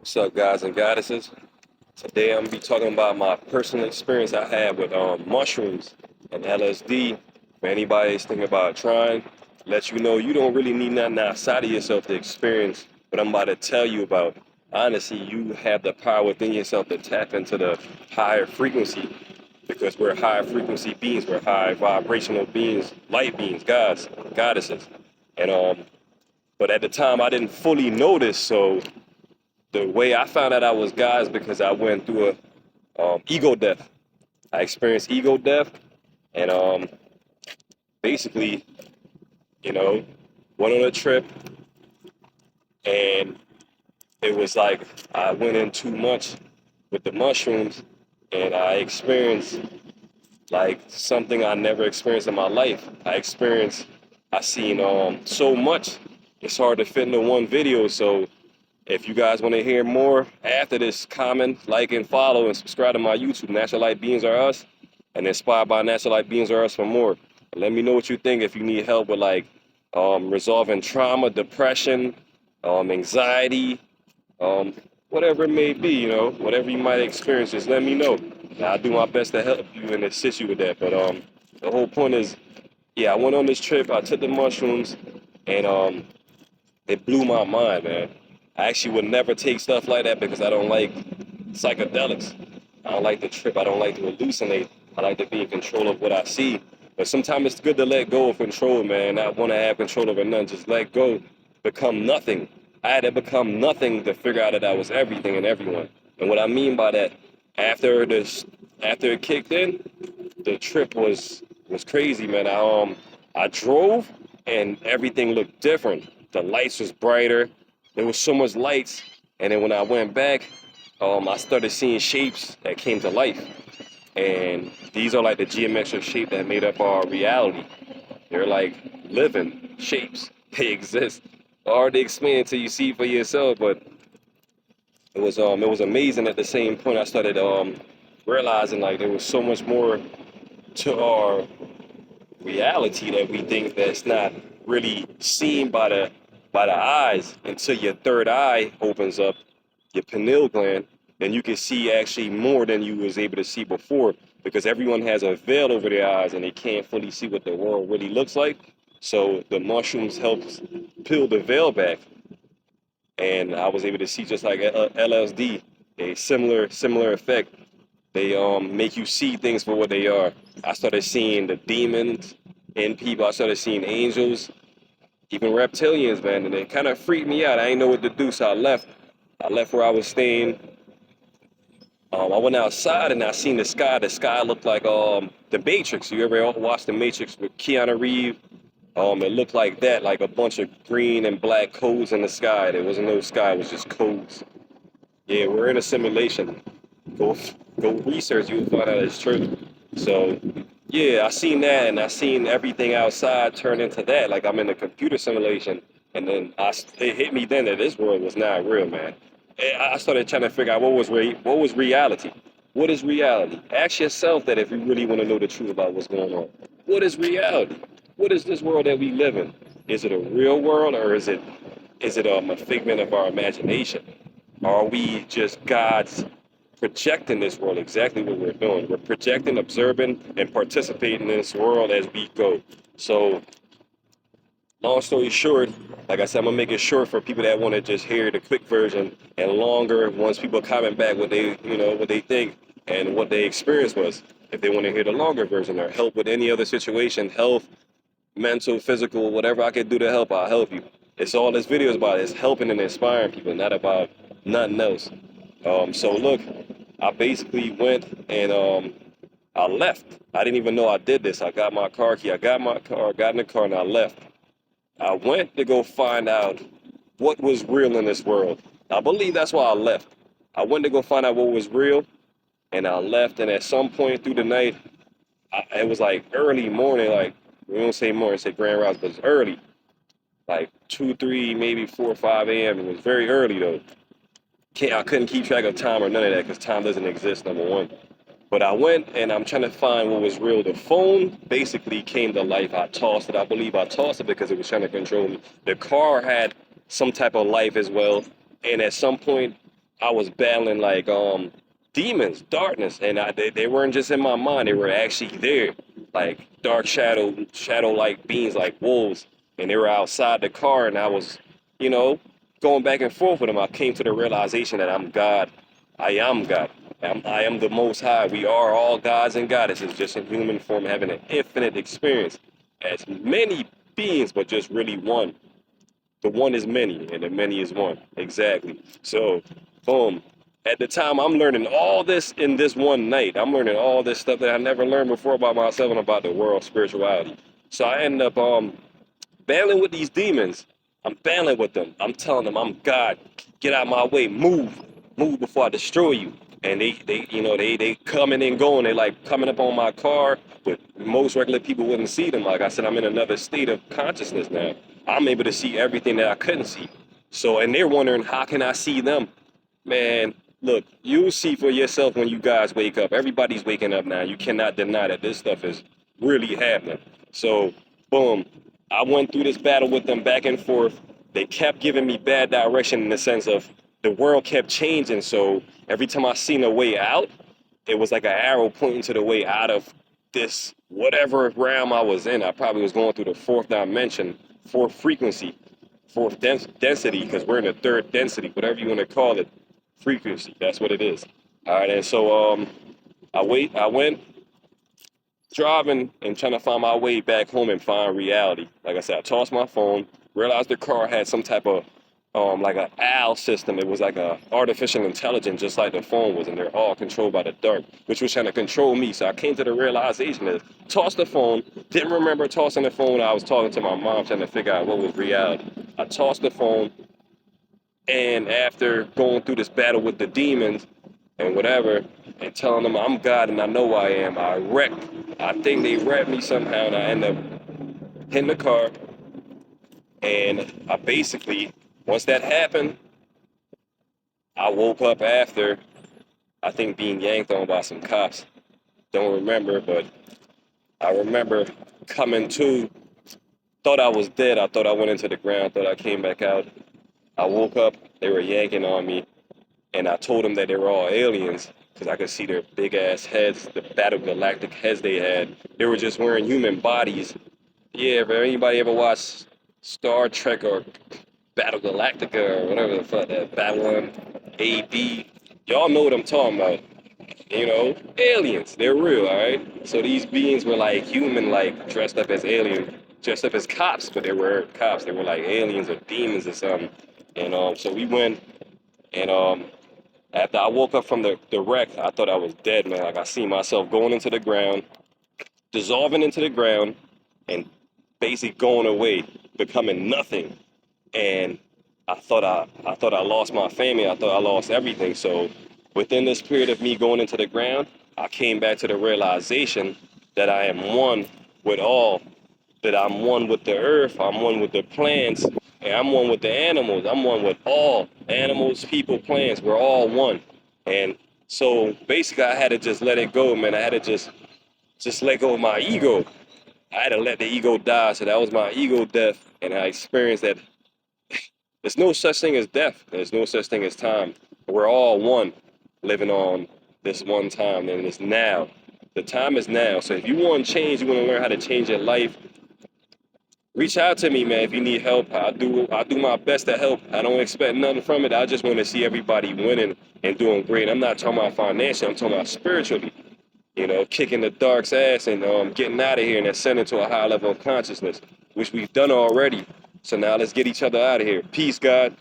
What's up, guys and goddesses? Today I'm gonna be talking about my personal experience I had with mushrooms and LSD. For anybody that's thinking about trying, let you know you don't really need nothing outside of yourself to experience what I'm about to tell you about. Honestly, you have the power within yourself to tap into the higher frequency because we're high frequency beings, we're high vibrational beings, light beings, gods, goddesses. And but at the time I didn't fully notice, so the way I found out I was God is because I went through a ego death. I experienced ego death, and basically, you know, went on a trip, and it was like I went in too much with the mushrooms, and I experienced like something I never experienced in my life. I seen so much. It's hard to fit into one video, so if you guys want to hear more after this, comment, like, and follow, and subscribe to my YouTube, Natural Light Beings Are Us, and Inspired by Natural Light Beings Are Us for more. Let me know what you think if you need help with like resolving trauma, depression, anxiety, whatever it may be, whatever you might experience, just let me know. I'll do my best to help you and assist you with that. But the whole point is, yeah, I went on this trip, I took the mushrooms, and it blew my mind, man. I actually would never take stuff like that because I don't like psychedelics. I don't like to trip. I don't like to hallucinate. I like to be in control of what I see. But sometimes it's good to let go of control, man. Not want to have control over nothing. Just let go. Become nothing. I had to become nothing to figure out that I was everything and everyone. And what I mean by that, after it kicked in, the trip was crazy, man. I drove and everything looked different. The lights was brighter. There was so much lights, and then when I went back, I started seeing shapes that came to life. And these are like the geometric shape that made up our reality. They're like living shapes. They exist. Hard to explain until you see for yourself, but it was amazing. At the same point, I started realizing like there was so much more to our reality that we think that's not really seen by the eyes until your third eye opens up, your pineal gland, and you can see actually more than you was able to see before because everyone has a veil over their eyes and they can't fully see what the world really looks like. So the mushrooms helps peel the veil back, and I was able to see just like LSD, a similar effect. They make you see things for what they are. I started seeing the demons in people. I started seeing angels, even reptilians, man, and it kind of freaked me out. I didn't know what to do, so I left. I left where I was staying. I went outside and I seen the sky. The sky looked like the Matrix. You ever watched the Matrix with Keanu Reeves? It looked like that, like a bunch of green and black codes in the sky. There wasn't no sky, it was just codes. Yeah, we're in a simulation. Go go research, you'll find out it's true. So yeah, I seen that and I seen everything outside turn into that. Like I'm in a computer simulation, and then it hit me then that this world was not real, man. And I started trying to figure out what was reality. What is reality? Ask yourself that if you really want to know the truth about what's going on. What is reality? What is this world that we live in? Is it a real world, or is it a figment of our imagination? Are we just God's projecting this world? Exactly what we're doing. We're projecting, observing, and participating in this world as we go. So, long story short, like I said, I'm gonna make it short for people that want to just hear the quick version, and longer once people comment back what they think and what their experience was. If they want to hear the longer version or help with any other situation, health, mental, physical, whatever I can do to help, I'll help you. It's all this video is about. It's helping and inspiring people, not about nothing else. So look, I basically went and I left. I didn't even know I did this. I got my car key. I got my car, got in the car, and I left. I went to go find out what was real in this world. I believe that's why I left. I went to go find out what was real, and I left. And at some point through the night, it was like early morning. Like we don't say morning, say grand rise, but it's early. Like 2, 3, maybe 4, 5 a.m. It was very early though. I couldn't keep track of time or none of that because time doesn't exist, number one. But I went and I'm trying to find what was real. The phone basically came to life. I tossed it. I believe I tossed it because it was trying to control me. The car had some type of life as well. And at some point, I was battling like demons, darkness, and they weren't just in my mind; they were actually there, like dark shadow like beings, like wolves, and they were outside the car, and I was, you know, going back and forth with them. I came to the realization that I'm God. I am God. I am the Most High. We are all gods and goddesses, just in human form, having an infinite experience as many beings, but just really one. The one is many, and the many is one. Exactly. So, boom. At the time, I'm learning all this in this one night. I'm learning all this stuff that I never learned before about myself and about the world, spirituality. So I end up battling with these demons. I'm battling with them. I'm telling them, I'm God. Get out of my way. Move before I destroy you. And they coming and going. They like coming up on my car, but most regular people wouldn't see them. Like I said, I'm in another state of consciousness now. I'm able to see everything that I couldn't see. So, and they're wondering, how can I see them? Man, look, you'll see for yourself when you guys wake up. Everybody's waking up now. You cannot deny that this stuff is really happening. So, boom, I went through this battle with them back and forth. They kept giving me bad direction in the sense of the world kept changing. So every time I seen a way out, it was like an arrow pointing to the way out of this whatever realm I was in. I probably was going through the fourth dimension, fourth frequency, fourth density, because we're in the third density, whatever you want to call it, frequency. That's what it is. All right, and so I went driving and trying to find my way back home and find reality. Like I said, I tossed my phone, realized the car had some type of like an owl system. It was like a artificial intelligence, just like the phone was, and they're all controlled by the dark, which was trying to control me. So I came to the realization that tossed the phone, didn't remember tossing the phone. I was talking to my mom trying to figure out what was reality. I tossed the phone, and after going through this battle with the demons and whatever, and telling them I'm God and I know I am, I wrecked. I think they wrecked me somehow, and I end up hitting the car. And I basically, once that happened, I woke up after, I think, being yanked on by some cops. Don't remember, but I remember coming to, thought I was dead. I thought I went into the ground, thought I came back out. I woke up, they were yanking on me, and I told them that they were all aliens because I could see their big ass heads, the battle galactic heads they had. They were just wearing human bodies. Yeah, if anybody ever watched Star Trek or Battle Galactica or whatever the fuck that Babylon AD, y'all know what I'm talking about. You know, aliens, they're real, all right? So these beings were like human, like dressed up as aliens, dressed up as cops, but they were cops. They were like aliens or demons or something. And so we went, and after I woke up from the wreck, I thought I was dead, man. Like I seen myself going into the ground, dissolving into the ground, and basically going away, becoming nothing. And I thought I lost my family. I thought I lost everything. So within this period of me going into the ground, I came back to the realization that I am one with all, that I'm one with the earth, I'm one with the plants, and I'm one with the animals. I'm one with all animals, people, plants. We're all one. And so basically I had to just let it go, man. I had to just let go of my ego. I had to let the ego die. So that was my ego death. And I experienced that there's no such thing as death. There's no such thing as time. We're all one, living on this one time, and it's now. The time is now. So if you want to change, you want to learn how to change your life, reach out to me, man. If you need help, I'll do my best to help. I don't expect nothing from it. I just want to see everybody winning and doing great. I'm not talking about financially. I'm talking about spiritually. You know, kicking the dark's ass and getting out of here and ascending to a higher level of consciousness, which we've done already. So now let's get each other out of here. Peace, God.